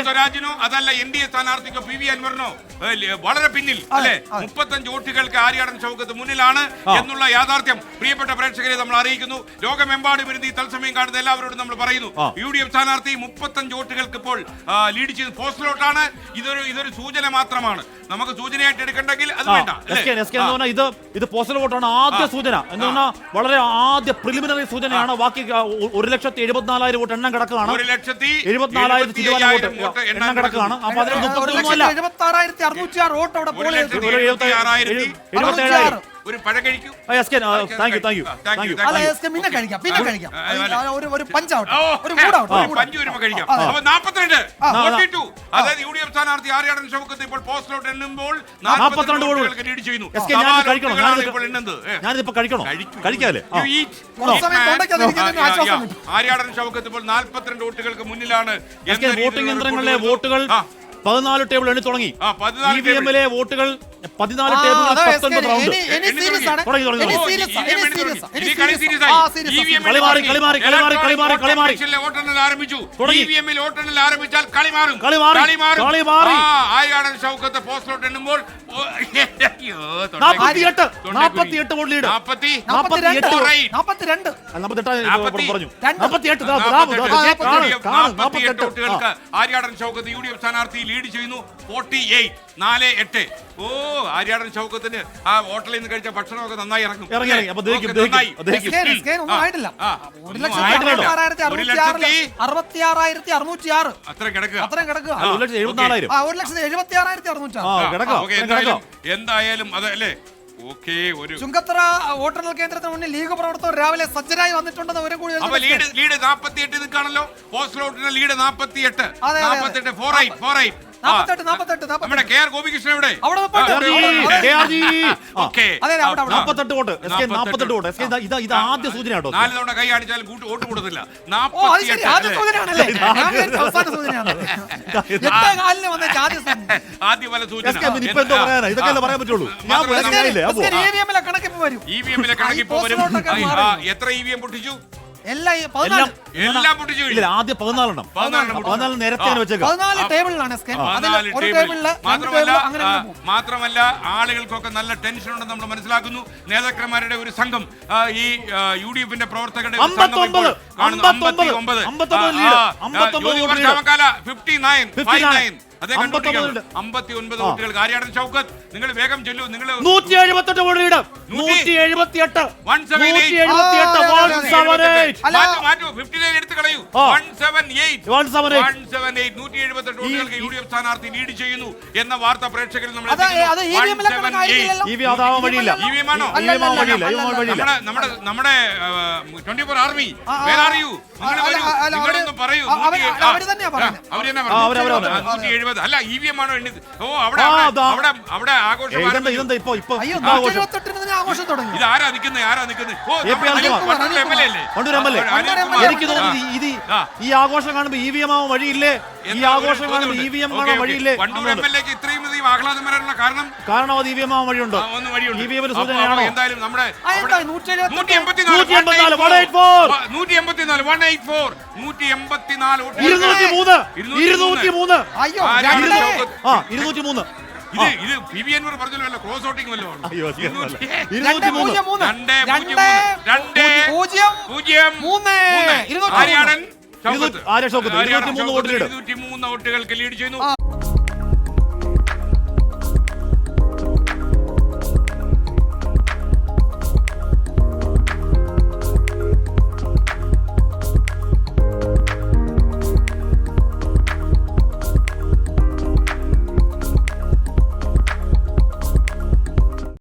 സ്വരാജിനോ അതല്ല NDA സ്ഥാനാർത്ഥിക്കോ PV അൻവറിനോ വളരെ പിന്നിൽ അല്ലെ 35 വോട്ടുകൾക്ക് ആര്യാടൻ ഷൗക്കത്ത് മുന്നിലാണ് എന്നുള്ള യാഥാർത്ഥ്യം പ്രിയപ്പെട്ട പ്രേക്ഷകരെ നമ്മൾ അറിയിക്കുന്നു. ലോകമെമ്പാടും ഇരുന്ന് ഈ തത്സമയം കാണുന്ന എല്ലാവരോടും നമ്മൾ പറയുന്നു, UDF സ്ഥാനാർത്ഥി 35 വോട്ടുകൾക്ക് ഇപ്പോൾ ലീഡ് ചെയ്ത് പോസ്റ്റലോട്ടാണ്. ഇതൊരു സൂചന മാത്രമാണ്, നമുക്ക് സൂചനയായിട്ട് എടുക്കണ്ടെങ്കിൽ അത് വേണ്ട. ഇത് പോസ്റ്റൽ വോട്ടാണ്, ആദ്യ സൂചന എന്ന് പറഞ്ഞാൽ വളരെ ആദ്യ പ്രിലിമിനറി സൂചനയാണ്. ബാക്കി 1,74,000 വോട്ട് എണ്ണം കിടക്കുകയാണ്. 1,74,000 വോട്ട് എണ്ണം കിടക്കുകയാണ്. അപ്പൊ അതിൽ 76,666 ഒരു പഴം കഴിക്കൂ. അതായത് UDF സ്ഥാനാർത്ഥി ആര്യാടൻ ഷൗക്കത്ത് ഇപ്പോൾ പോസ്റ്റലോട്ട് എണ്ണുമ്പോൾ 42 വോട്ടുകൾക്ക് ലീഡ് ചെയ്യുന്നു. ആര്യാടൻ ഷൗക്കത്ത് ഇപ്പോൾ 42 വോട്ടുകൾക്ക് മുന്നിലാണ്. വോട്ടിംഗ് യന്ത്രങ്ങളിലെ വോട്ടുകൾ 14 ടേബിൾ എണ്ണി തുടങ്ങി. EVM-ലെ വോട്ടുകൾ 14 table 19 round. Aryadan Shoukath postal vote എണ്ണുമ്പോൾ 48 വോട്ട് ലീഡ്. 48 വോട്ടുകൾക്ക് ആര്യാടൻ ഷൗക്കത്ത് UDF സ്ഥാനാർത്ഥി ലീഡ് ചെയ്യുന്നു. 48-4-8. ഓ, ആര്യാടൻ ഷൗക്കത്തിന് ആ ഹോട്ടലിൽ നിന്ന് കഴിച്ച ഭക്ഷണമൊക്കെ നന്നായി ഇറങ്ങും. അത്ര എന്തായാലും അതല്ലേ. ചുങ്കത്തറ വോട്ടെണ്ണൽ കേന്ദ്രത്തിന് മുന്നിൽ ലീഗ് പ്രവർത്തകർ രാവിലെ സജ്ജരായി വന്നിട്ടുണ്ടെന്ന് അവരും കൂടി. ലീഡ് 48 നിൽക്കാണല്ലോ. പോസ്റ്റൽ വോട്ടിന് ലീഡ് 48. 48 നമ്മുടെ KR ഗോപികൃഷ്ണൻ എവിടെ? 48 വോട്ട്. ഇത് ആദ്യ സൂചന കേട്ടോ. 4 തവണ കൈ കാണിച്ചാലും വോട്ട് കൊടുത്തില്ല. 48 ആദ്യ ഫല സൂചന. ഇതൊക്കെ പറയാൻ പറ്റുള്ളൂ. EVM-ലെ കണക്കിപ്പോ വരും. എത്ര EVM പൊട്ടിച്ചു? എല്ലാം പൊട്ടിച്ചു. ആദ്യ 14 നേരത്തെ മാത്രമല്ല ആളുകൾക്കൊക്കെ നല്ല ടെൻഷൻ ഉണ്ടെന്ന് നമ്മൾ മനസ്സിലാക്കുന്നു. നേതാക്കന്മാരുടെ ഒരു സംഘം ഈ UDF-ന്റെ പ്രവർത്തകരുടെ 59 59 വോട്ടുകൾക്ക് ആര്യാടൻ ഷൗക്കത്ത്. നിങ്ങൾ വേഗം ചെല്ലൂ. നിങ്ങൾ 178 വോട്ട് ലീഡ്. 178 എടുത്ത് കളയൂ. 178 വോട്ടുകൾക്ക് UDF സ്ഥാനാർത്ഥി ലീഡ് ചെയ്യുന്നു എന്ന വാർത്ത പ്രേക്ഷകരിൽ നമ്മൾ നമ്മുടെ 24 ആർമി വേറെ അറിയൂ. നിങ്ങളൊന്നും പറയൂ. അവര് അല്ല EVM ആണോ എണ്ണി? ഓ, അവിടെ ആഘോഷം. ഇത് ആരാ നിൽക്കുന്നത്? എനിക്ക് തോന്നുന്നു ഈ ആഘോഷം കാണുമ്പോ EVM ആവാൻ വഴിയില്ലേ? ഈ ആഘോഷം കാണുമ്പോ EVM ആവാൻ വഴിയില്ലേ? ഇത്രയും ആഹ്ലാദം വരാനുള്ള കാരണം അത് EVM ആവാൻ വഴിയുണ്ടോ? EVM സൂചനയാണോ? എന്തായാലും നമ്മുടെ 203 ഇത് PV അൻവർ പറഞ്ഞല്ലോ, ക്രോസ് വോട്ടിംഗ് വല്ലോ. ആര്യാടൻ ഷൗക്കത്ത് 203 വോട്ടുകൾക്ക് ലീഡ് ചെയ്യുന്നു.